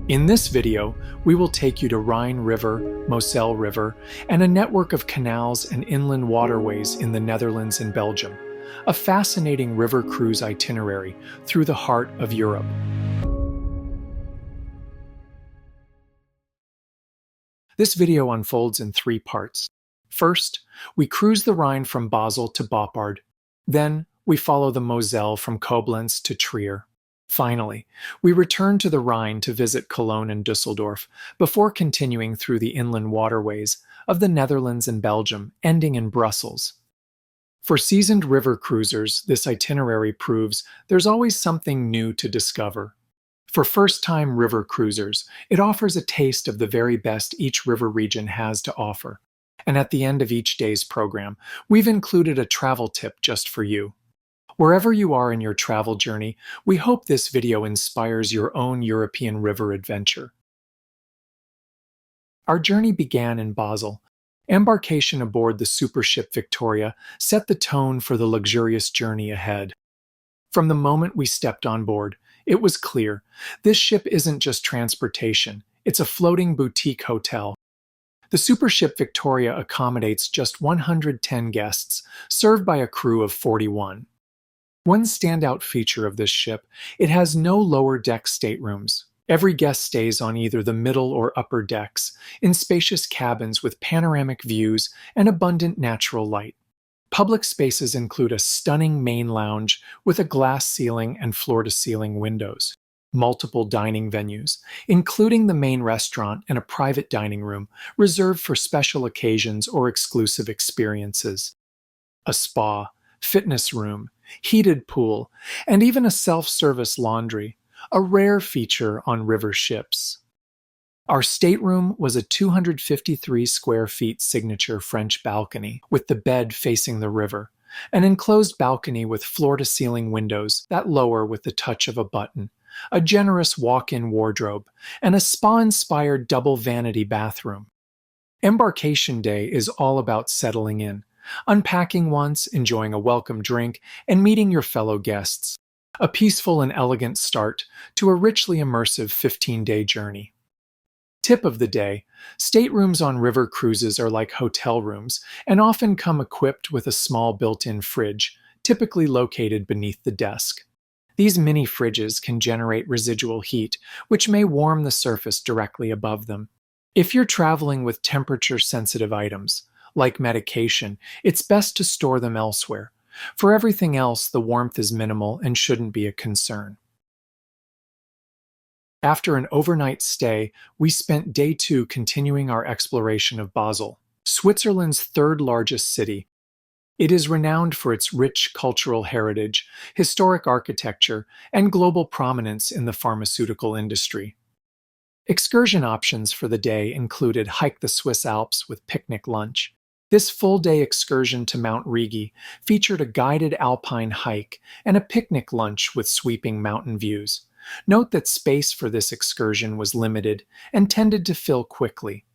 In this video, we will take you to Rhine River, Moselle River, and a network of canals and inland waterways in the Netherlands and Belgium, a fascinating river cruise itinerary through the heart of Europe. This video unfolds in three parts. First, we cruise the Rhine from Basel to Boppard. Then, we follow the Moselle from Koblenz to Trier. Finally, we return to the Rhine to visit Cologne and Düsseldorf before continuing through the inland waterways of the Netherlands and Belgium, ending in Brussels. For seasoned river cruisers, this itinerary proves there's always something new to discover. For first-time river cruisers, it offers a taste of the very best each river region has to offer. And at the end of each day's program, we've included a travel tip just for you. Wherever you are in your travel journey, we hope this video inspires your own European river adventure. Our journey began in Basel. Embarkation aboard the supership Victoria set the tone for the luxurious journey ahead. From the moment we stepped on board, it was clear this ship isn't just transportation, it's a floating boutique hotel. The supership Victoria accommodates just 110 guests, served by a crew of 41. One standout feature of this ship, it has no lower deck staterooms. Every guest stays on either the middle or upper decks, in spacious cabins with panoramic views and abundant natural light. Public spaces include a stunning main lounge with a glass ceiling and floor-to-ceiling windows, multiple dining venues, including the main restaurant and a private dining room reserved for special occasions or exclusive experiences, a spa, fitness room, heated pool, and even a self-service laundry, a rare feature on river ships. Our stateroom was a 253 square feet signature French balcony with the bed facing the river, an enclosed balcony with floor-to-ceiling windows that lower with the touch of a button, a generous walk-in wardrobe, and a spa-inspired double vanity bathroom. Embarkation day is all about settling in, unpacking once, enjoying a welcome drink, and meeting your fellow guests. A peaceful and elegant start to a richly immersive 15-day journey. Tip of the day: staterooms on river cruises are like hotel rooms and often come equipped with a small built-in fridge, typically located beneath the desk. These mini fridges can generate residual heat, which may warm the surface directly above them. If you're traveling with temperature-sensitive items, like medication, it's best to store them elsewhere. For everything else, the warmth is minimal and shouldn't be a concern. After an overnight stay, we spent day 2 continuing our exploration of Basel, Switzerland's third largest city. It is renowned for its rich cultural heritage, historic architecture, and global prominence in the pharmaceutical industry. Excursion options for the day included hike the Swiss Alps with picnic lunch. This full-day excursion to Mount Rigi featured a guided alpine hike and a picnic lunch with sweeping mountain views. Note that space for this excursion was limited and tended to fill quickly.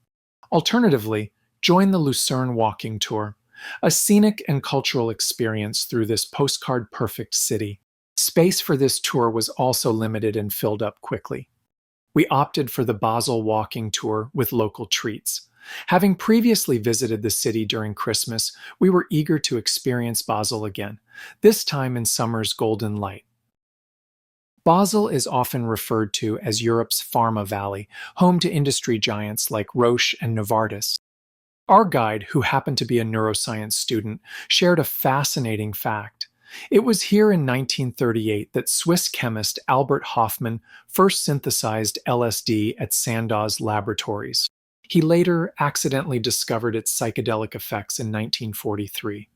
Alternatively, join the Lucerne walking tour, a scenic and cultural experience through this postcard-perfect city. Space for this tour was also limited and filled up quickly. We opted for the Basel walking tour with local treats. Having previously visited the city during Christmas, we were eager to experience Basel again, this time in summer's golden light. Basel is often referred to as Europe's Pharma Valley, home to industry giants like Roche and Novartis. Our guide, who happened to be a neuroscience student, shared a fascinating fact. It was here in 1938 that Swiss chemist Albert Hofmann first synthesized LSD at Sandow's laboratories. He later accidentally discovered its psychedelic effects in 1943.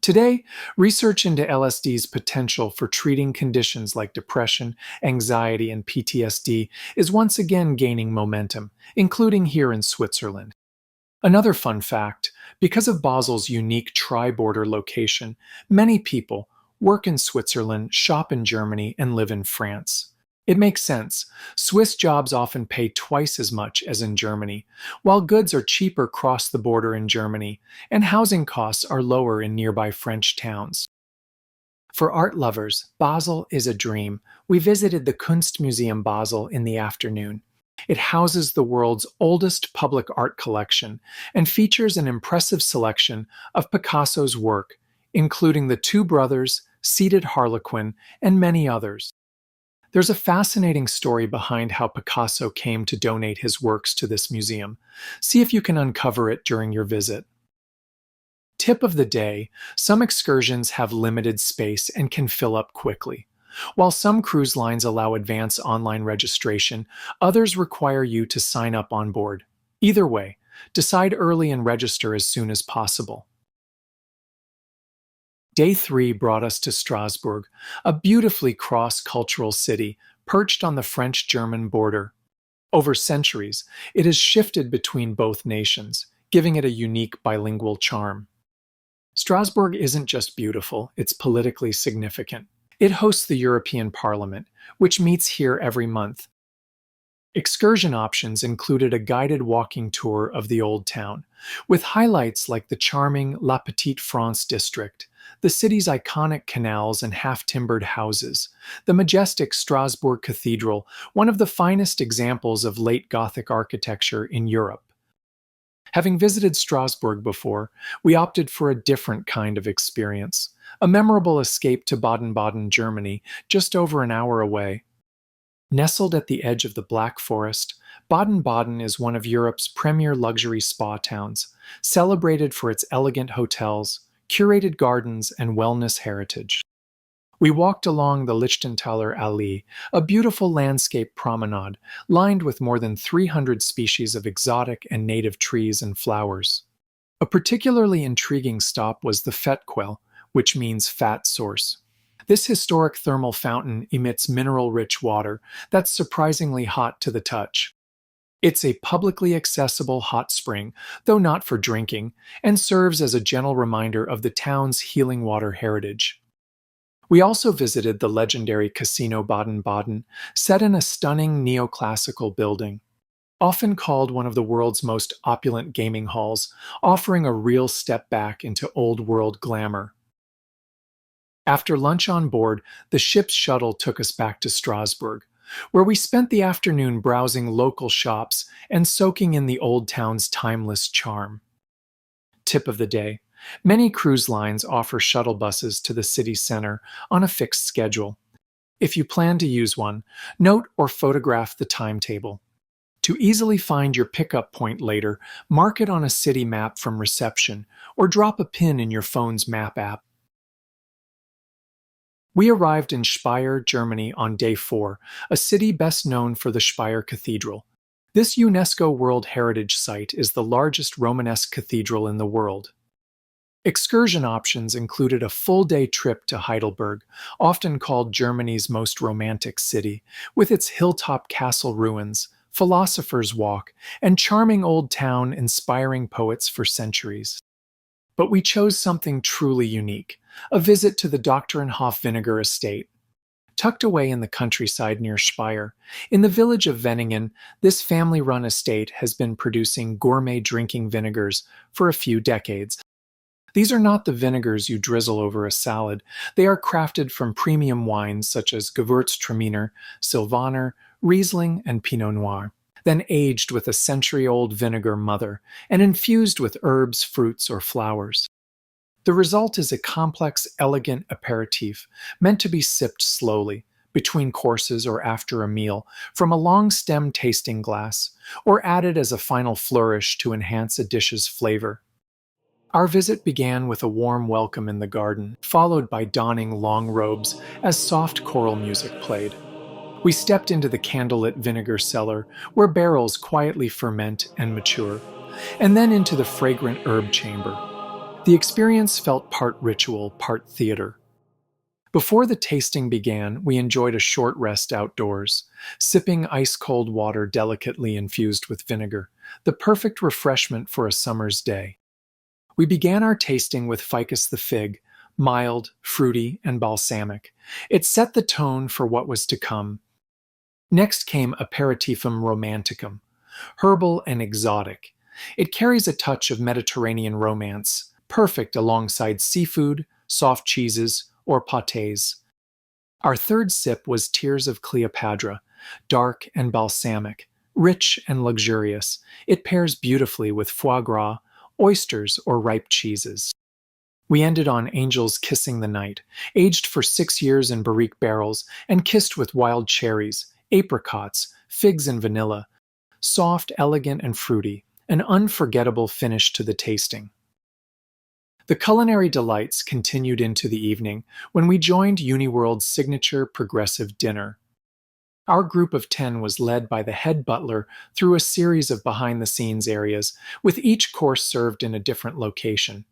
Today, research into LSD's potential for treating conditions like depression, anxiety, and PTSD is once again gaining momentum, including here in Switzerland. Another fun fact: because of Basel's unique tri-border location, many people work in Switzerland, shop in Germany, and live in France. It makes sense. Swiss jobs often pay twice as much as in Germany, while goods are cheaper across the border in Germany, and housing costs are lower in nearby French towns. For art lovers, Basel is a dream. We visited the Kunstmuseum Basel in the afternoon. It houses the world's oldest public art collection and features an impressive selection of Picasso's work, including the Two Brothers, Seated Harlequin, and many others. There's a fascinating story behind how Picasso came to donate his works to this museum. See if you can uncover it during your visit. Tip of the day: some excursions have limited space and can fill up quickly. While some cruise lines allow advance online registration, others require you to sign up on board. Either way, decide early and register as soon as possible. Day 3 brought us to Strasbourg, a beautifully cross-cultural city perched on the French-German border. Over centuries, it has shifted between both nations, giving it a unique bilingual charm. Strasbourg isn't just beautiful, it's politically significant. It hosts the European Parliament, which meets here every month. Excursion options included a guided walking tour of the Old Town, with highlights like the charming La Petite France district, the city's iconic canals and half-timbered houses, the majestic Strasbourg Cathedral, one of the finest examples of late Gothic architecture in Europe. Having visited Strasbourg before, we opted for a different kind of experience, a memorable escape to Baden-Baden, Germany, just over an hour away. Nestled at the edge of the Black Forest, Baden-Baden is one of Europe's premier luxury spa towns, celebrated for its elegant hotels, curated gardens, and wellness heritage. We walked along the Lichtenthaler Allee, a beautiful landscape promenade lined with more than 300 species of exotic and native trees and flowers. A particularly intriguing stop was the Fettquell, which means fat source. This historic thermal fountain emits mineral-rich water that's surprisingly hot to the touch. It's a publicly accessible hot spring, though not for drinking, and serves as a gentle reminder of the town's healing water heritage. We also visited the legendary Casino Baden-Baden, set in a stunning neoclassical building. Often called one of the world's most opulent gaming halls, offering a real step back into old-world glamour. After lunch on board, the ship's shuttle took us back to Strasbourg, where we spent the afternoon browsing local shops and soaking in the old town's timeless charm. Tip of the day: many cruise lines offer shuttle buses to the city center on a fixed schedule. If you plan to use one, note or photograph the timetable. To easily find your pickup point later, mark it on a city map from reception or drop a pin in your phone's map app. We arrived in Speyer, Germany on day 4, a city best known for the Speyer Cathedral. This UNESCO World Heritage Site is the largest Romanesque cathedral in the world. Excursion options included a full-day trip to Heidelberg, often called Germany's most romantic city, with its hilltop castle ruins, philosopher's walk, and charming old town inspiring poets for centuries. But we chose something truly unique: a visit to the Doctorenhof vinegar estate. Tucked away in the countryside near Speyer, in the village of Wenningen, this family-run estate has been producing gourmet drinking vinegars for a few decades. These are not the vinegars you drizzle over a salad. They are crafted from premium wines such as Gewürztraminer, Sylvaner, Riesling, and Pinot Noir, then aged with a century-old vinegar mother and infused with herbs, fruits, or flowers. The result is a complex, elegant aperitif meant to be sipped slowly, between courses or after a meal, from a long-stem tasting glass, or added as a final flourish to enhance a dish's flavor. Our visit began with a warm welcome in the garden, followed by donning long robes as soft choral music played. We stepped into the candlelit vinegar cellar, where barrels quietly ferment and mature, and then into the fragrant herb chamber. The experience felt part ritual, part theater. Before the tasting began, we enjoyed a short rest outdoors, sipping ice-cold water delicately infused with vinegar, the perfect refreshment for a summer's day. We began our tasting with Ficus the fig, mild, fruity, and balsamic. It set the tone for what was to come. Next came Aperitifum romanticum, herbal and exotic. It carries a touch of Mediterranean romance, perfect alongside seafood, soft cheeses, or pâtés. Our third sip was Tears of Cleopatra, dark and balsamic, Rich and luxurious, it pairs beautifully with foie gras, oysters, or ripe cheeses. We ended on Angels Kissing the Night, aged for 6 years in barrique barrels and kissed with wild cherries, apricots, figs, and vanilla. Soft, elegant, and fruity, an unforgettable finish to the tasting. The culinary delights continued into the evening when we joined Uniworld's signature progressive dinner. Our group of 10 was led by the head butler through a series of behind-the-scenes areas, with each course served in a different location.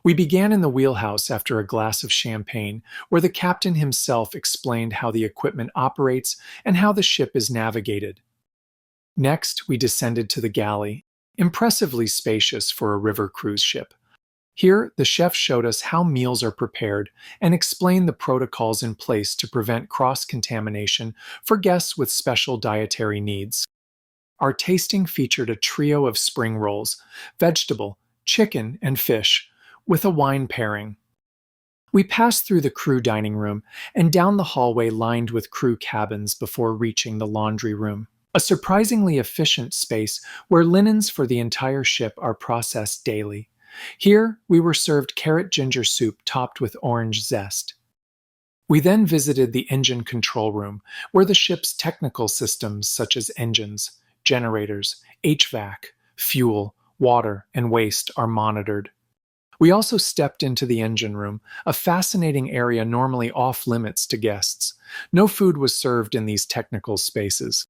We began in the wheelhouse after a glass of champagne, where the captain himself explained how the equipment operates and how the ship is navigated. Next, we descended to the galley, impressively spacious for a river cruise ship. Here, the chef showed us how meals are prepared and explained the protocols in place to prevent cross-contamination for guests with special dietary needs. Our tasting featured a trio of spring rolls, vegetable, chicken, and fish, with a wine pairing. We passed through the crew dining room and down the hallway lined with crew cabins before reaching the laundry room, a surprisingly efficient space where linens for the entire ship are processed daily. Here, we were served carrot ginger soup topped with orange zest. We then visited the engine control room, where the ship's technical systems such as engines, generators, HVAC, fuel, water, and waste are monitored. We also stepped into the engine room, a fascinating area normally off-limits to guests. No food was served in these technical spaces.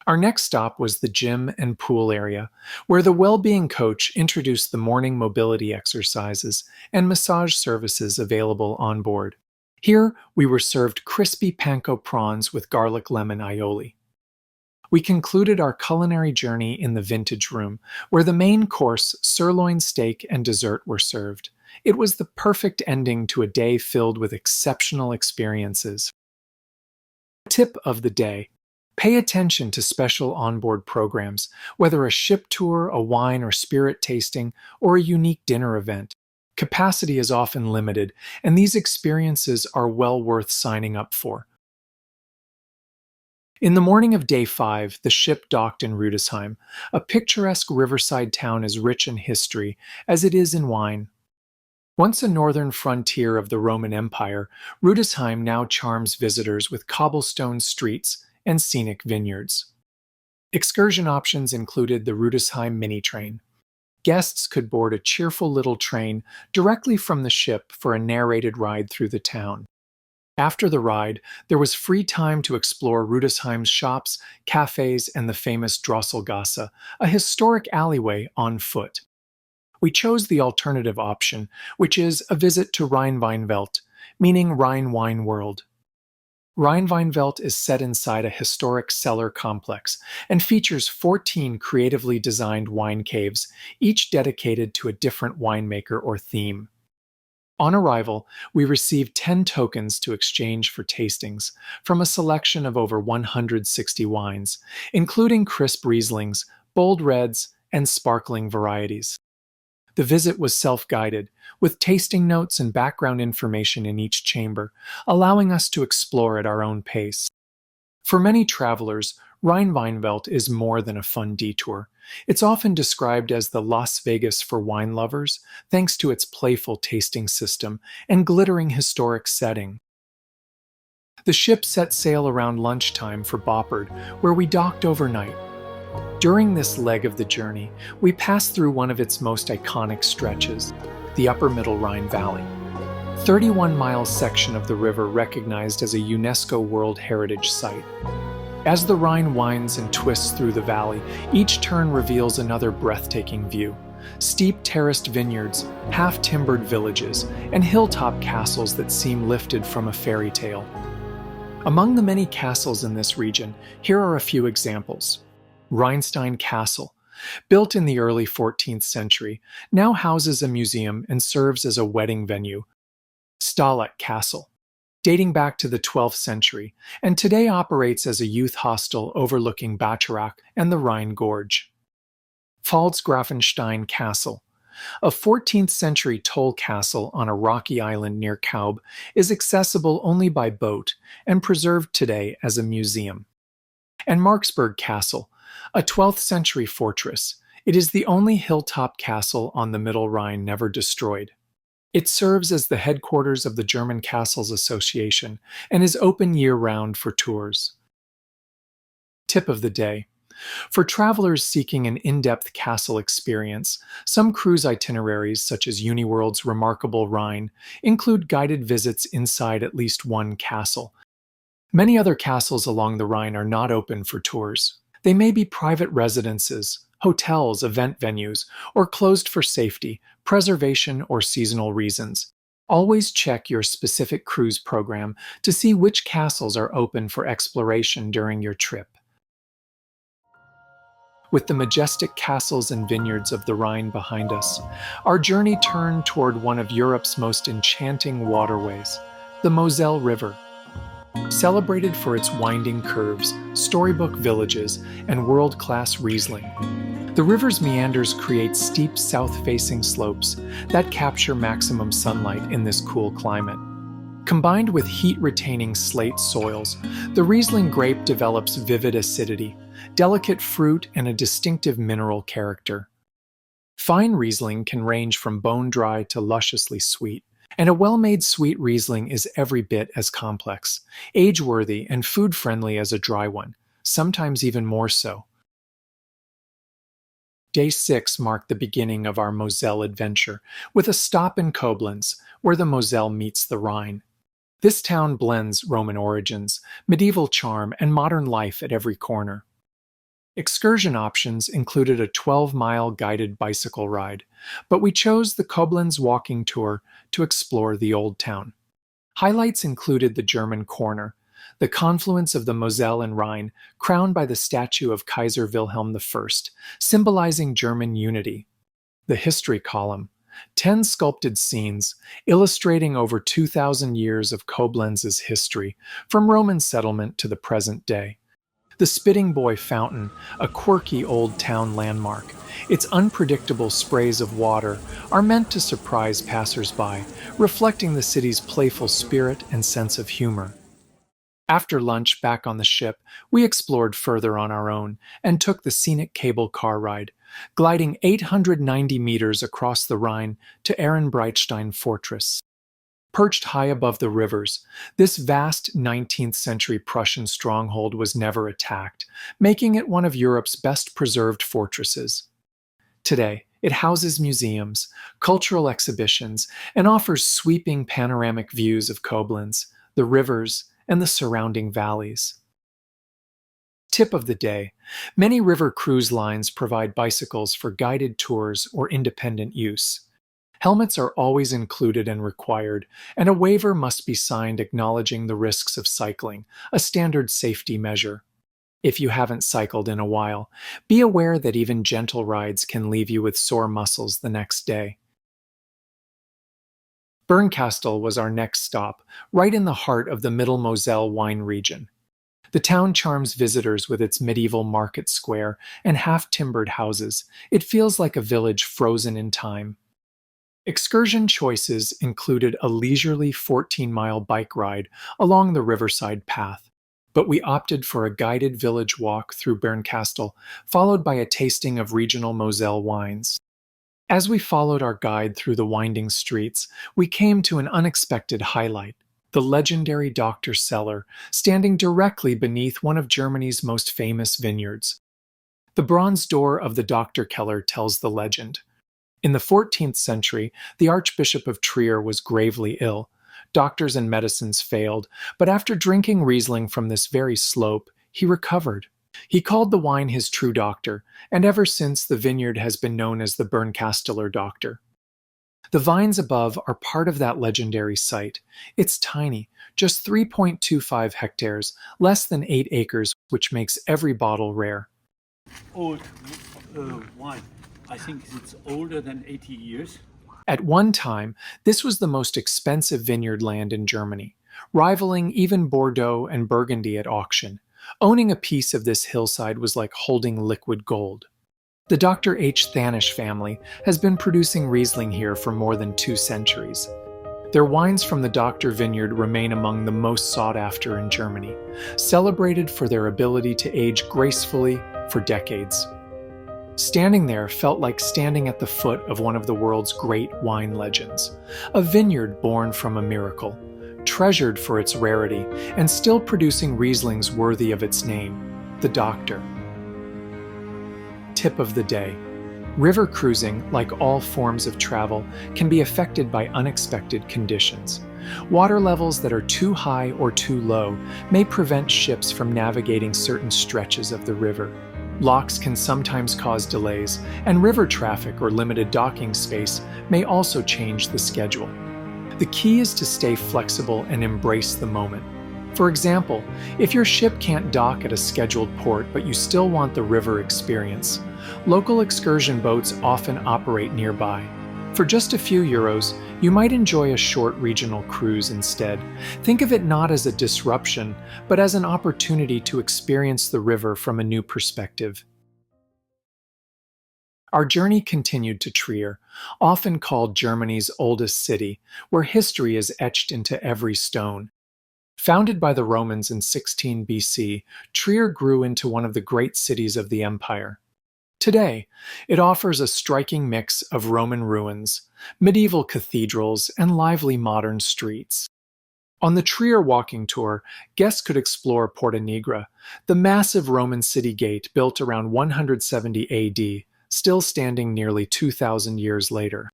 Our next stop was the gym and pool area, where the well-being coach introduced the morning mobility exercises and massage services available on board. Here, we were served crispy panko prawns with garlic lemon aioli. We concluded our culinary journey in the vintage room, where the main course, sirloin steak, and dessert were served. It was the perfect ending to a day filled with exceptional experiences. Tip of the day: pay attention to special onboard programs, whether a ship tour, a wine or spirit tasting, or a unique dinner event. Capacity is often limited, and these experiences are well worth signing up for. In the morning of day 5, the ship docked in Rüdesheim, a picturesque riverside town as rich in history as it is in wine. Once a northern frontier of the Roman Empire, Rüdesheim now charms visitors with cobblestone streets and scenic vineyards. Excursion options included the Rüdesheim mini train. Guests could board a cheerful little train directly from the ship for a narrated ride through the town. After the ride, there was free time to explore Rüdesheim's shops, cafes, and the famous Drosselgasse, a historic alleyway on foot. We chose the alternative option, which is a visit to Rheinweinwelt, meaning Rhine Wine World. Rheinweinwelt is set inside a historic cellar complex and features 14 creatively designed wine caves, each dedicated to a different winemaker or theme. On arrival, we received 10 tokens to exchange for tastings from a selection of over 160 wines, including crisp Rieslings, bold reds, and sparkling varieties. The visit was self-guided, with tasting notes and background information in each chamber, allowing us to explore at our own pace. For many travelers, Rheinweinwelt is more than a fun detour. It's often described as the Las Vegas for wine lovers, thanks to its playful tasting system and glittering historic setting. The ship set sail around lunchtime for Boppard, where we docked overnight. During this leg of the journey, we passed through one of its most iconic stretches, the Upper Middle Rhine Valley. 31-mile section of the river recognized as a UNESCO World Heritage Site. As the Rhine winds and twists through the valley, each turn reveals another breathtaking view. Steep terraced vineyards, half-timbered villages, and hilltop castles that seem lifted from a fairy tale. Among the many castles in this region, here are a few examples. Rheinstein Castle, built in the early 14th century, now houses a museum and serves as a wedding venue. Stalag Castle, dating back to the 12th century, and today operates as a youth hostel overlooking Bacharach and the Rhine Gorge. Pfalzgrafenstein Castle, a 14th century toll castle on a rocky island near Kaub, is accessible only by boat and preserved today as a museum. And Marksburg Castle, a 12th century fortress. It is the only hilltop castle on the Middle Rhine never destroyed. It serves as the headquarters of the German Castles Association and is open year-round for tours. Tip of the day. For travelers seeking an in-depth castle experience, some cruise itineraries, such as Uniworld's Remarkable Rhine, include guided visits inside at least one castle. Many other castles along the Rhine are not open for tours. They may be private residences, hotels, event venues, or closed for safety, preservation, or seasonal reasons. Always check your specific cruise program to see which castles are open for exploration during your trip. With the majestic castles and vineyards of the Rhine behind us, our journey turned toward one of Europe's most enchanting waterways, the Moselle River. Celebrated for its winding curves, storybook villages, and world-class Riesling, the river's meanders create steep south-facing slopes that capture maximum sunlight in this cool climate. Combined with heat-retaining slate soils, the Riesling grape develops vivid acidity, delicate fruit, and a distinctive mineral character. Fine Riesling can range from bone-dry to lusciously sweet, and a well-made sweet Riesling is every bit as complex, age-worthy, and food-friendly as a dry one, sometimes even more so. Day 6 marked the beginning of our Moselle adventure, with a stop in Koblenz, where the Moselle meets the Rhine. This town blends Roman origins, medieval charm, and modern life at every corner. Excursion options included a 12-mile guided bicycle ride, but we chose the Koblenz walking tour to explore the Old Town. Highlights included the German Corner, the confluence of the Moselle and Rhine, crowned by the statue of Kaiser Wilhelm I, symbolizing German unity. The History column, 10 sculpted scenes illustrating over 2,000 years of Koblenz's history, from Roman settlement to the present day. The Spitting Boy Fountain, a quirky old town landmark. Its unpredictable sprays of water are meant to surprise passers-by, reflecting the city's playful spirit and sense of humor. After lunch back on the ship, we explored further on our own and took the scenic cable car ride, gliding 890 meters across the Rhine to Ehrenbreitstein Fortress. Perched high above the rivers, this vast 19th century Prussian stronghold was never attacked, making it one of Europe's best preserved fortresses. Today, it houses museums, cultural exhibitions, and offers sweeping panoramic views of Koblenz, the rivers, and the surrounding valleys. Tip of the day: many river cruise lines provide bicycles for guided tours or independent use. Helmets are always included and required, and a waiver must be signed acknowledging the risks of cycling, a standard safety measure. If you haven't cycled in a while, be aware that even gentle rides can leave you with sore muscles the next day. Bernkastel was our next stop, right in the heart of the Middle Moselle wine region. The town charms visitors with its medieval market square and half-timbered houses. It feels like a village frozen in time. Excursion choices included a leisurely 14-mile bike ride along the riverside path, but we opted for a guided village walk through Bernkastel, followed by a tasting of regional Moselle wines. As we followed our guide through the winding streets, we came to an unexpected highlight: the legendary Doctor cellar, standing directly beneath one of Germany's most famous vineyards. The bronze door of the Doctor Keller tells the legend. In the 14th century, the Archbishop of Trier was gravely ill. Doctors and medicines failed, but after drinking Riesling from this very slope, he recovered. He called the wine his true doctor, and ever since the vineyard has been known as the Bernkasteler Doctor. The vines above are part of that legendary site. It's tiny, just 3.25 hectares, less than 8 acres, which makes every bottle rare. Old wine. I think it's older than 80 years. At one time, this was the most expensive vineyard land in Germany, rivaling even Bordeaux and Burgundy at auction. Owning a piece of this hillside was like holding liquid gold. The Dr. H. Thanisch family has been producing Riesling here for more than 2 centuries. Their wines from the Doctor vineyard remain among the most sought after in Germany, celebrated for their ability to age gracefully for decades. Standing there felt like standing at the foot of one of the world's great wine legends, a vineyard born from a miracle, treasured for its rarity and still producing Rieslings worthy of its name, the Doctor. Tip of the day. River cruising, like all forms of travel, can be affected by unexpected conditions. Water levels that are too high or too low may prevent ships from navigating certain stretches of the river. Locks can sometimes cause delays, and river traffic or limited docking space may also change the schedule. The key is to stay flexible and embrace the moment. For example, if your ship can't dock at a scheduled port but you still want the river experience, local excursion boats often operate nearby. For just a few euros, you might enjoy a short regional cruise instead. Think of it not as a disruption, but as an opportunity to experience the river from a new perspective. Our journey continued to Trier, often called Germany's oldest city, where history is etched into every stone. Founded by the Romans in 16 BC, Trier grew into one of the great cities of the empire. Today, it offers a striking mix of Roman ruins, medieval cathedrals, and lively modern streets. On the Trier walking tour, guests could explore Porta Nigra, the massive Roman city gate built around 170 AD, still standing nearly 2,000 years later.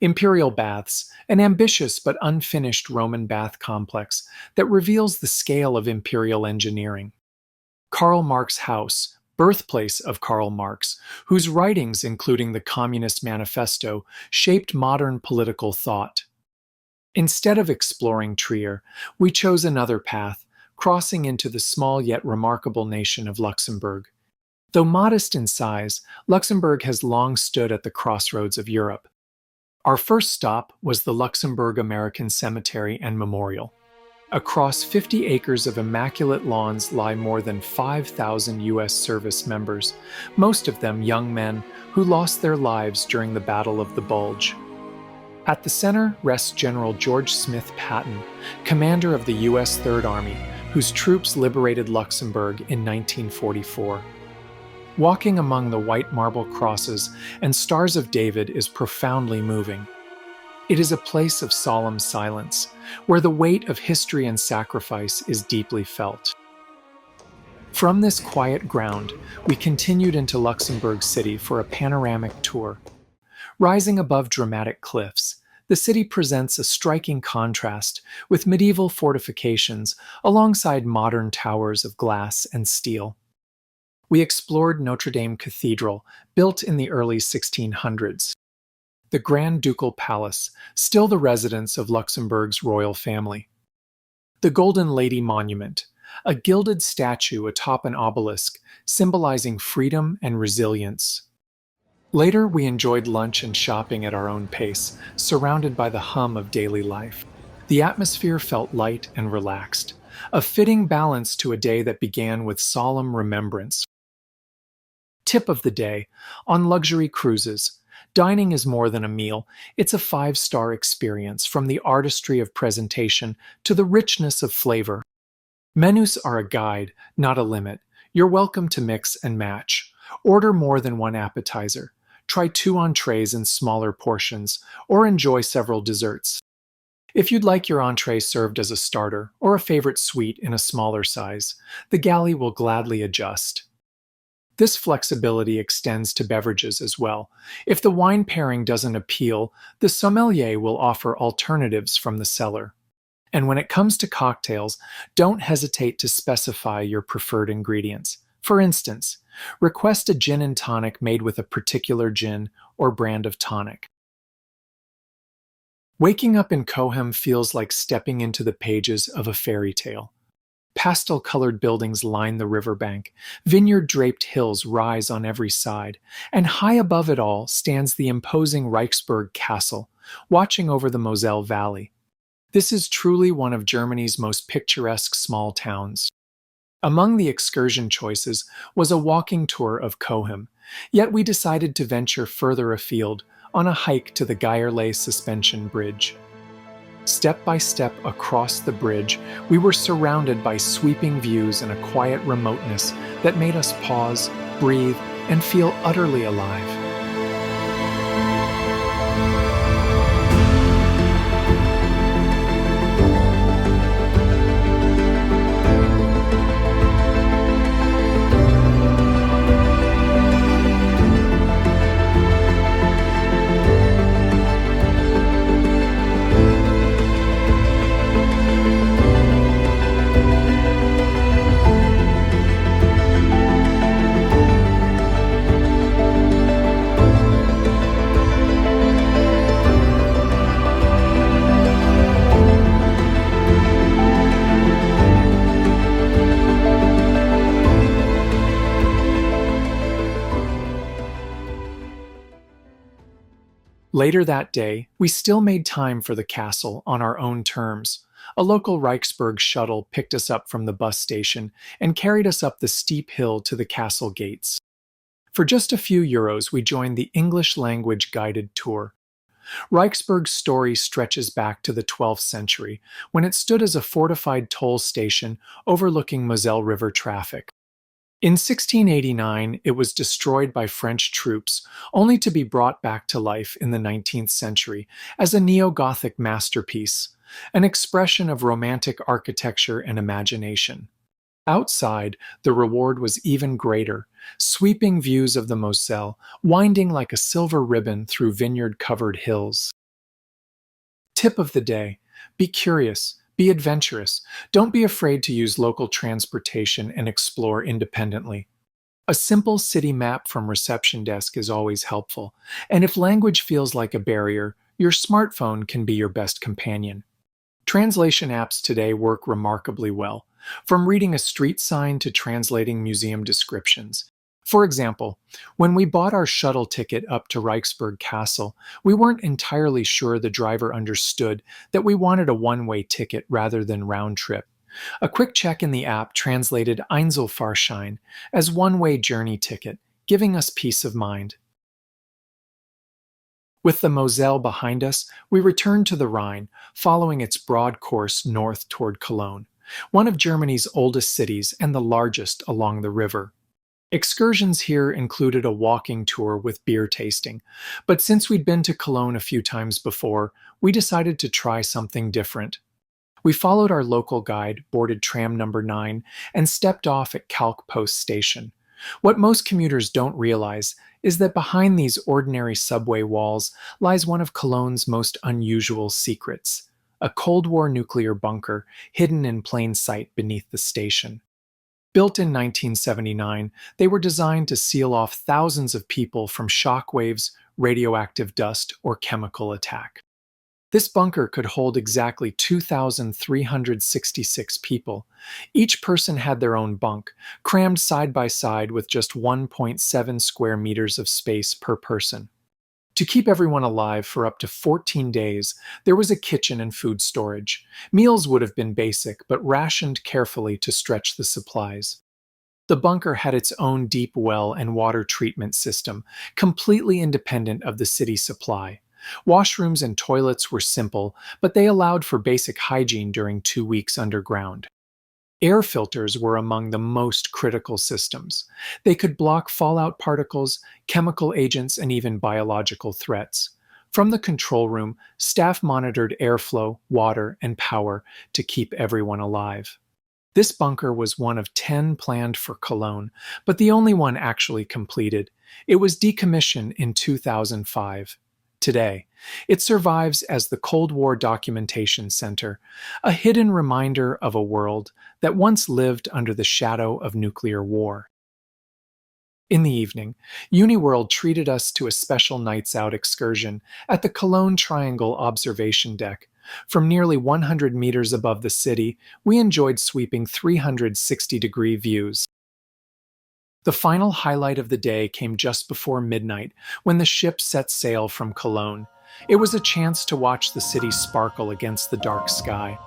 Imperial Baths, an ambitious but unfinished Roman bath complex that reveals the scale of imperial engineering. Karl Marx House, birthplace of Karl Marx, whose writings, including the Communist Manifesto, shaped modern political thought. Instead of exploring Trier, we chose another path, crossing into the small yet remarkable nation of Luxembourg. Though modest in size, Luxembourg has long stood at the crossroads of Europe. Our first stop was the Luxembourg American Cemetery and Memorial. Across 50 acres of immaculate lawns lie more than 5,000 U.S. service members, most of them young men who lost their lives during the Battle of the Bulge. At the center rests General George Smith Patton, commander of the U.S. Third Army, whose troops liberated Luxembourg in 1944. Walking among the white marble crosses and stars of David is profoundly moving. It is a place of solemn silence, where the weight of history and sacrifice is deeply felt. From this quiet ground, we continued into Luxembourg City for a panoramic tour. Rising above dramatic cliffs, the city presents a striking contrast with medieval fortifications alongside modern towers of glass and steel. We explored Notre Dame Cathedral, built in the early 1600s. The Grand Ducal Palace, still the residence of Luxembourg's royal family. The Golden Lady Monument, a gilded statue atop an obelisk symbolizing freedom and resilience. Later, we enjoyed lunch and shopping at our own pace, surrounded by the hum of daily life. The atmosphere felt light and relaxed, a fitting balance to a day that began with solemn remembrance. Tip of the day: on luxury cruises, dining is more than a meal, it's a five-star experience, from the artistry of presentation to the richness of flavor. Menus are a guide, not a limit. You're welcome to mix and match. Order more than one appetizer. Try 2 entrees in smaller portions, or enjoy several desserts. If you'd like your entree served as a starter, or a favorite sweet in a smaller size, the galley will gladly adjust. This flexibility extends to beverages as well. If the wine pairing doesn't appeal, the sommelier will offer alternatives from the cellar. And when it comes to cocktails, don't hesitate to specify your preferred ingredients. For instance, request a gin and tonic made with a particular gin or brand of tonic. Waking up in Cochem feels like stepping into the pages of a fairy tale. Pastel-colored buildings line the riverbank, vineyard-draped hills rise on every side, and high above it all stands the imposing Reichsburg Castle, watching over the Moselle Valley. This is truly one of Germany's most picturesque small towns. Among the excursion choices was a walking tour of Cochem, yet we decided to venture further afield on a hike to the Geierlay Suspension Bridge. Step by step across the bridge, we were surrounded by sweeping views and a quiet remoteness that made us pause, breathe, and feel utterly alive. Later that day, we still made time for the castle on our own terms. A local Reichsburg shuttle picked us up from the bus station and carried us up the steep hill to the castle gates. For just a few euros, we joined the English language guided tour. Reichsburg's story stretches back to the 12th century, when it stood as a fortified toll station overlooking Moselle River traffic. In 1689, it was destroyed by French troops, only to be brought back to life in the 19th century as a neo-Gothic masterpiece, an expression of romantic architecture and imagination. Outside, the reward was even greater, sweeping views of the Moselle, winding like a silver ribbon through vineyard-covered hills. Tip of the day: be curious. Be adventurous. Don't be afraid to use local transportation and explore independently. A simple city map from reception desk is always helpful, and if language feels like a barrier, your smartphone can be your best companion. Translation apps today work remarkably well, from reading a street sign to translating museum descriptions. For example, when we bought our shuttle ticket up to Reichsburg Castle, we weren't entirely sure the driver understood that we wanted a one-way ticket rather than round trip. A quick check in the app translated Einzelfahrschein as one-way journey ticket, giving us peace of mind. With the Moselle behind us, we returned to the Rhine, following its broad course north toward Cologne, one of Germany's oldest cities and the largest along the river. Excursions here included a walking tour with beer tasting, but since we'd been to Cologne a few times before, we decided to try something different. We followed our local guide, boarded tram number 9, and stepped off at Kalkpost station. What most commuters don't realize is that behind these ordinary subway walls lies one of Cologne's most unusual secrets: a Cold War nuclear bunker hidden in plain sight beneath the station. Built in 1979, they were designed to seal off thousands of people from shock waves, radioactive dust, or chemical attack. This bunker could hold exactly 2,366 people. Each person had their own bunk, crammed side by side with just 1.7 square meters of space per person. To keep everyone alive for up to 14 days, there was a kitchen and food storage. Meals would have been basic, but rationed carefully to stretch the supplies. The bunker had its own deep well and water treatment system, completely independent of the city supply. Washrooms and toilets were simple, but they allowed for basic hygiene during 2 weeks underground. Air filters were among the most critical systems. They could block fallout particles, chemical agents, and even biological threats. From the control room, staff monitored airflow, water, and power to keep everyone alive. This bunker was one of 10 planned for Cologne, but the only one actually completed. It was decommissioned in 2005. Today, it survives as the Cold War Documentation Center, a hidden reminder of a world that once lived under the shadow of nuclear war. In the evening, Uniworld treated us to a special nights out excursion at the Cologne Triangle observation deck. From nearly 100 meters above the city, we enjoyed sweeping 360-degree views. The final highlight of the day came just before midnight, when the ship set sail from Cologne. It was a chance to watch the city sparkle against the dark sky.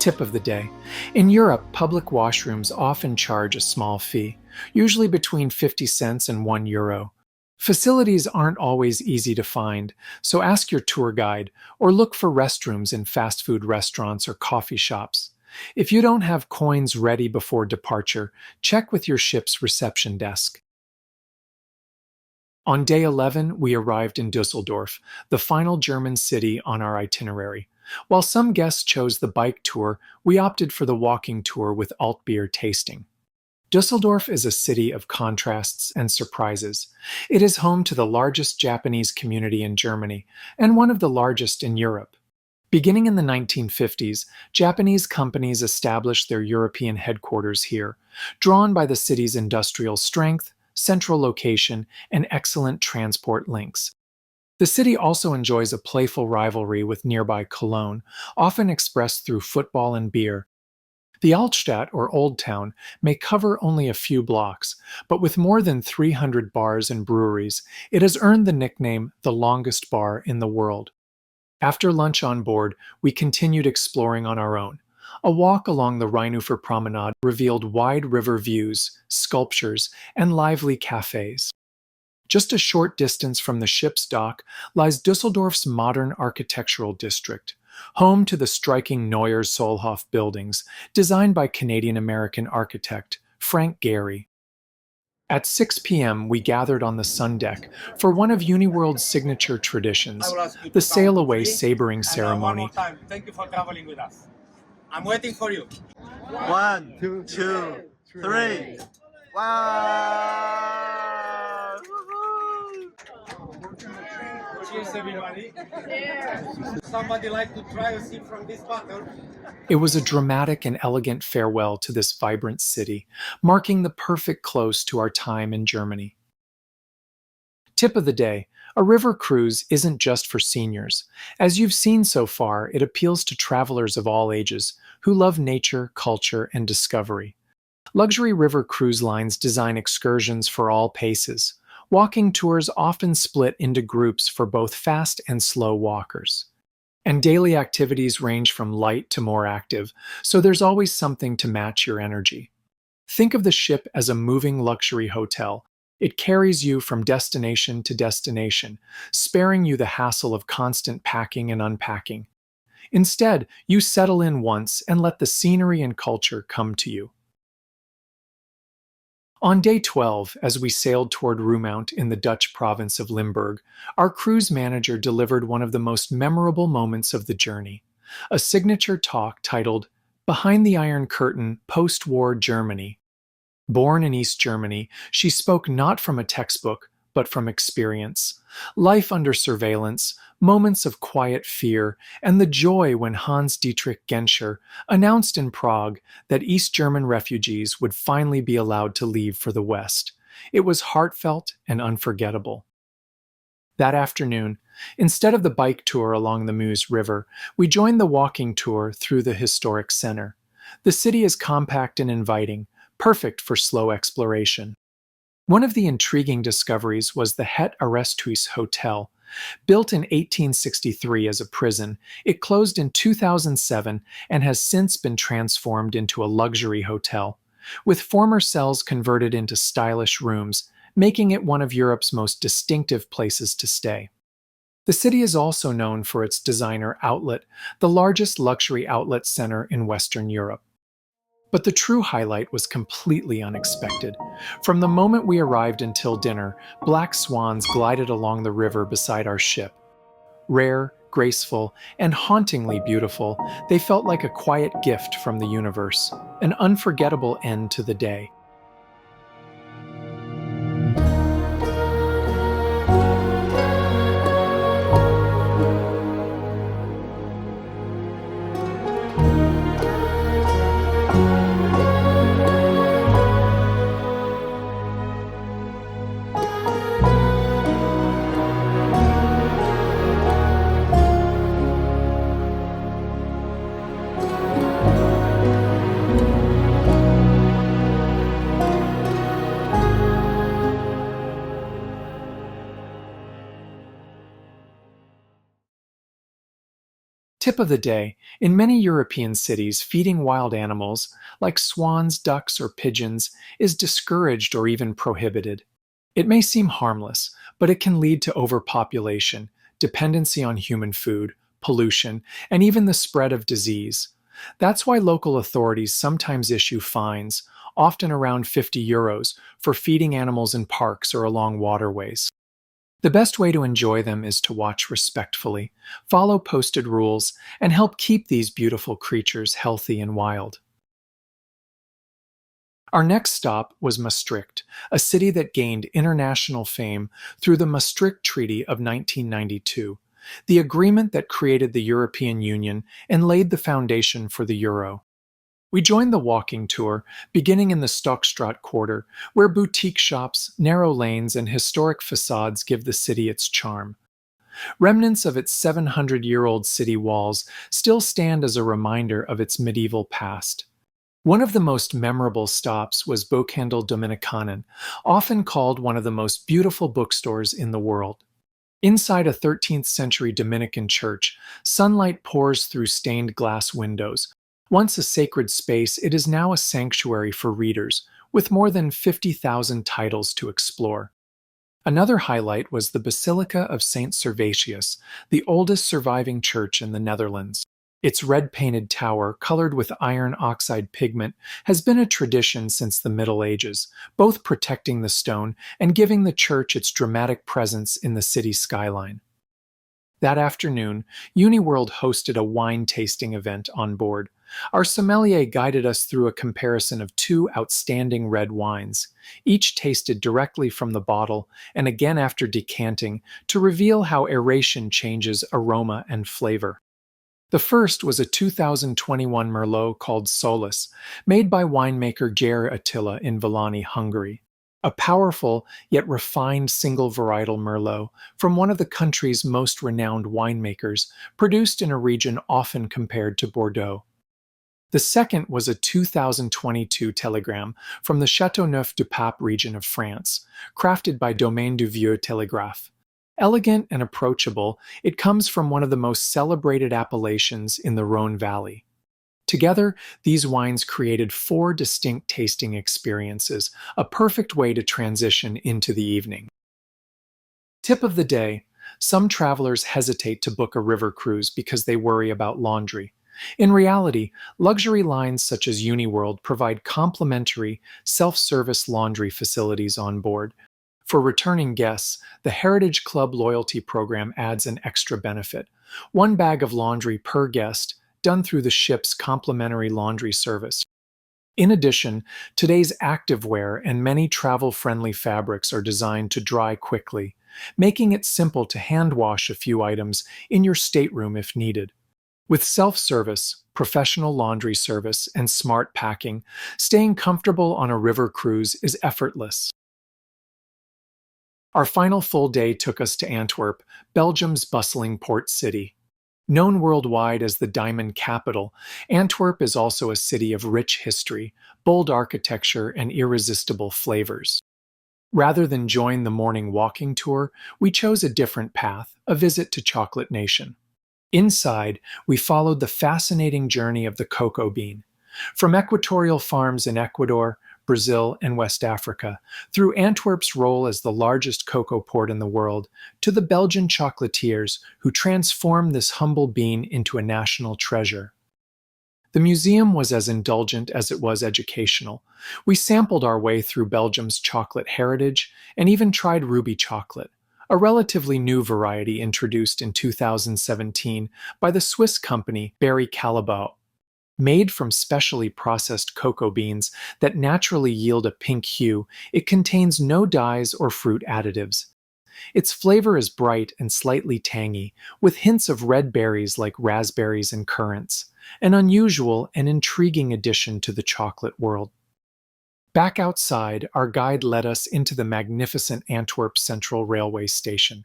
Tip of the day. In Europe, public washrooms often charge a small fee, usually between 50 cents and €1. Facilities aren't always easy to find, so ask your tour guide or look for restrooms in fast food restaurants or coffee shops. If you don't have coins ready before departure, check with your ship's reception desk. On day 11, we arrived in Düsseldorf, the final German city on our itinerary. While some guests chose the bike tour, we opted for the walking tour with alt beer tasting. Düsseldorf is a city of contrasts and surprises. It is home to the largest Japanese community in Germany and one of the largest in Europe. Beginning in the 1950s, Japanese companies established their European headquarters here, drawn by the city's industrial strength, central location, and excellent transport links. The city also enjoys a playful rivalry with nearby Cologne, often expressed through football and beer. The Altstadt, or Old Town, may cover only a few blocks, but with more than 300 bars and breweries, it has earned the nickname the longest bar in the world. After lunch on board, we continued exploring on our own. A walk along the Rheinufer Promenade revealed wide river views, sculptures, and lively cafes. Just a short distance from the ship's dock lies Düsseldorf's modern architectural district, home to the striking Neuer-Sollhof buildings, designed by Canadian-American architect Frank Gehry. At 6 p.m., we gathered on the sun deck for one of Uniworld's signature traditions, the sail-away sabering ceremony. One more time, thank you for traveling with us. I'm waiting for you. 1, 2, 3. Wow! Cheers, everybody. Somebody like to try a sip from this bottle? It was a dramatic and elegant farewell to this vibrant city, marking the perfect close to our time in Germany. Tip of the day: a river cruise isn't just for seniors. As you've seen so far, it appeals to travelers of all ages who love nature, culture, and discovery. Luxury river cruise lines design excursions for all paces. Walking tours often split into groups for both fast and slow walkers. And daily activities range from light to more active, so there's always something to match your energy. Think of the ship as a moving luxury hotel. It carries you from destination to destination, sparing you the hassle of constant packing and unpacking. Instead, you settle in once and let the scenery and culture come to you. On day 12, as we sailed toward Roermond in the Dutch province of Limburg, our cruise manager delivered one of the most memorable moments of the journey, a signature talk titled "Behind the Iron Curtain, Post-War Germany." Born in East Germany, she spoke not from a textbook, but from experience. Life under surveillance, moments of quiet fear, and the joy when Hans-Dietrich Genscher announced in Prague that East German refugees would finally be allowed to leave for the West. It was heartfelt and unforgettable. That afternoon, instead of the bike tour along the Meuse River, we joined the walking tour through the historic center. The city is compact and inviting, perfect for slow exploration. One of the intriguing discoveries was the Het Arresthuis Hotel. Built in 1863 as a prison, it closed in 2007 and has since been transformed into a luxury hotel, with former cells converted into stylish rooms, making it one of Europe's most distinctive places to stay. The city is also known for its designer outlet, the largest luxury outlet center in Western Europe. But the true highlight was completely unexpected. From the moment we arrived until dinner, black swans glided along the river beside our ship. Rare, graceful, and hauntingly beautiful, they felt like a quiet gift from the universe, an unforgettable end to the day. Tip of the day: in many European cities, feeding wild animals, like swans, ducks, or pigeons, is discouraged or even prohibited. It may seem harmless, but it can lead to overpopulation, dependency on human food, pollution, and even the spread of disease. That's why local authorities sometimes issue fines, often around €50, for feeding animals in parks or along waterways. The best way to enjoy them is to watch respectfully, follow posted rules, and help keep these beautiful creatures healthy and wild. Our next stop was Maastricht, a city that gained international fame through the Maastricht Treaty of 1992, the agreement that created the European Union and laid the foundation for the euro. We joined the walking tour, beginning in the Stockstraat quarter, where boutique shops, narrow lanes, and historic facades give the city its charm. Remnants of its 700-year-old city walls still stand as a reminder of its medieval past. One of the most memorable stops was Boekhandel Dominikanen, often called one of the most beautiful bookstores in the world. Inside a 13th-century Dominican church, sunlight pours through stained glass windows. Once a sacred space, it is now a sanctuary for readers, with more than 50,000 titles to explore. Another highlight was the Basilica of St. Servatius, the oldest surviving church in the Netherlands. Its red-painted tower, colored with iron oxide pigment, has been a tradition since the Middle Ages, both protecting the stone and giving the church its dramatic presence in the city skyline. That afternoon, Uniworld hosted a wine tasting event on board. Our sommelier guided us through a comparison of two outstanding red wines, each tasted directly from the bottle and again after decanting to reveal how aeration changes aroma and flavor. The first was a 2021 Merlot called Solus, made by winemaker Jair Attila in Valani, Hungary. A powerful yet refined single varietal Merlot from one of the country's most renowned winemakers, produced in a region often compared to Bordeaux. The second was a 2022 Telegram from the Châteauneuf-du-Pape region of France, crafted by Domaine du Vieux Télégraphe. Elegant and approachable, it comes from one of the most celebrated appellations in the Rhone Valley. Together, these wines created 4 distinct tasting experiences, a perfect way to transition into the evening. Tip of the day: some travelers hesitate to book a river cruise because they worry about laundry. In reality, luxury lines such as Uniworld provide complimentary, self-service laundry facilities on board. For returning guests, the Heritage Club loyalty program adds an extra benefit: 1 bag of laundry per guest, done through the ship's complimentary laundry service. In addition, today's activewear and many travel-friendly fabrics are designed to dry quickly, making it simple to hand wash a few items in your stateroom if needed. With self-service, professional laundry service, and smart packing, staying comfortable on a river cruise is effortless. Our final full day took us to Antwerp, Belgium's bustling port city. Known worldwide as the Diamond Capital, Antwerp is also a city of rich history, bold architecture, and irresistible flavors. Rather than join the morning walking tour, we chose a different path: a visit to Chocolate Nation. Inside, we followed the fascinating journey of the cocoa bean. From equatorial farms in Ecuador, Brazil, and West Africa, through Antwerp's role as the largest cocoa port in the world, to the Belgian chocolatiers who transformed this humble bean into a national treasure. The museum was as indulgent as it was educational. We sampled our way through Belgium's chocolate heritage and even tried ruby chocolate, a relatively new variety introduced in 2017 by the Swiss company Barry Callebaut. Made from specially processed cocoa beans that naturally yield a pink hue, it contains no dyes or fruit additives. Its flavor is bright and slightly tangy, with hints of red berries like raspberries and currants, an unusual and intriguing addition to the chocolate world. Back outside, our guide led us into the magnificent Antwerp Central Railway Station.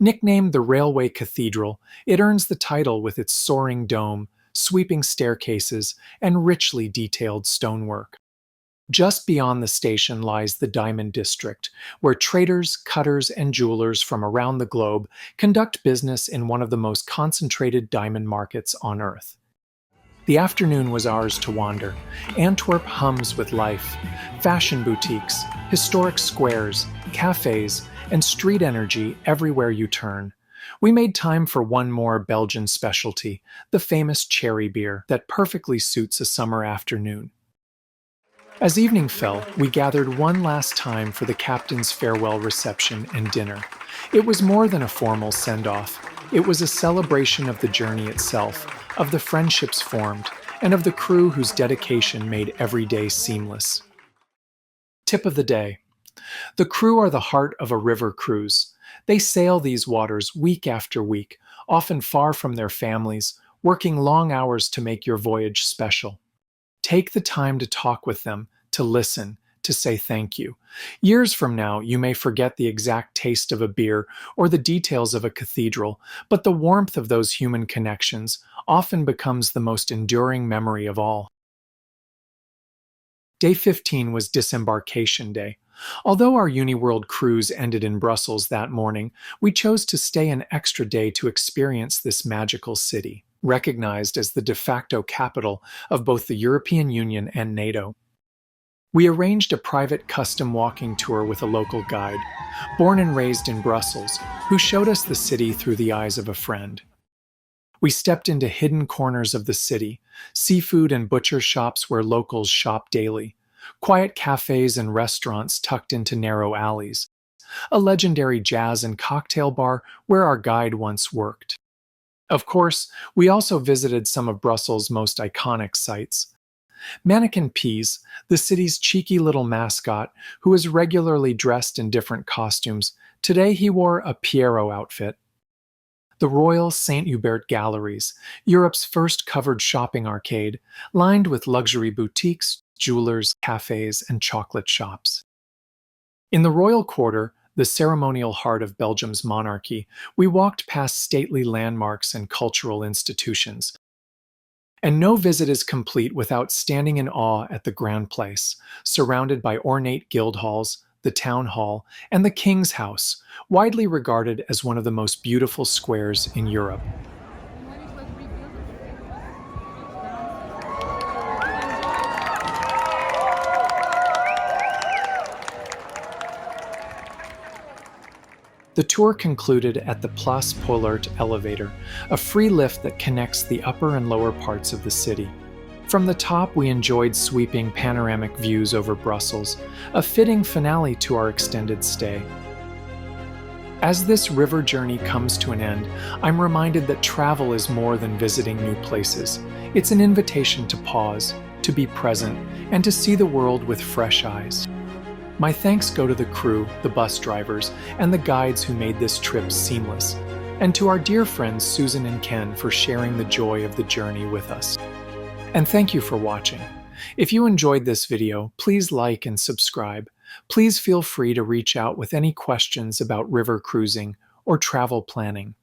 Nicknamed the Railway Cathedral, it earns the title with its soaring dome, sweeping staircases, and richly detailed stonework. Just beyond the station lies the Diamond District, where traders, cutters, and jewelers from around the globe conduct business in one of the most concentrated diamond markets on Earth. The afternoon was ours to wander. Antwerp hums with life. Fashion boutiques, historic squares, cafes, and street energy everywhere you turn. We made time for one more Belgian specialty, the famous cherry beer that perfectly suits a summer afternoon. As evening fell, we gathered one last time for the captain's farewell reception and dinner. It was more than a formal send-off. It was a celebration of the journey itself, of the friendships formed, and of the crew whose dedication made every day seamless. Tip of the day. The crew are the heart of a river cruise. They sail these waters week after week, often far from their families, working long hours to make your voyage special. Take the time to talk with them, to listen, to say thank you. Years from now, you may forget the exact taste of a beer or the details of a cathedral, but the warmth of those human connections often becomes the most enduring memory of all. Day 15 was disembarkation day. Although our Uniworld cruise ended in Brussels that morning, we chose to stay an extra day to experience this magical city, recognized as the de facto capital of both the European Union and NATO. We arranged a private custom walking tour with a local guide, born and raised in Brussels, who showed us the city through the eyes of a friend. We stepped into hidden corners of the city, seafood and butcher shops where locals shop daily, quiet cafes and restaurants tucked into narrow alleys, a legendary jazz and cocktail bar where our guide once worked. Of course, we also visited some of Brussels' most iconic sites. Mannequin Peas, the city's cheeky little mascot, who is regularly dressed in different costumes, today he wore a Pierrot outfit. The Royal St. Hubert Galleries, Europe's first covered shopping arcade, lined with luxury boutiques, jewelers, cafes, and chocolate shops. In the Royal Quarter, the ceremonial heart of Belgium's monarchy, we walked past stately landmarks and cultural institutions. And no visit is complete without standing in awe at the Grand Place, surrounded by ornate guild halls, the town hall, and the King's House, widely regarded as one of the most beautiful squares in Europe. The tour concluded at the Place Pollert elevator, a free lift that connects the upper and lower parts of the city. From the top, we enjoyed sweeping panoramic views over Brussels, a fitting finale to our extended stay. As this river journey comes to an end, I'm reminded that travel is more than visiting new places. It's an invitation to pause, to be present, and to see the world with fresh eyes. My thanks go to the crew, the bus drivers, and the guides who made this trip seamless, and to our dear friends Susan and Ken for sharing the joy of the journey with us. And thank you for watching. If you enjoyed this video, please like and subscribe. Please feel free to reach out with any questions about river cruising or travel planning.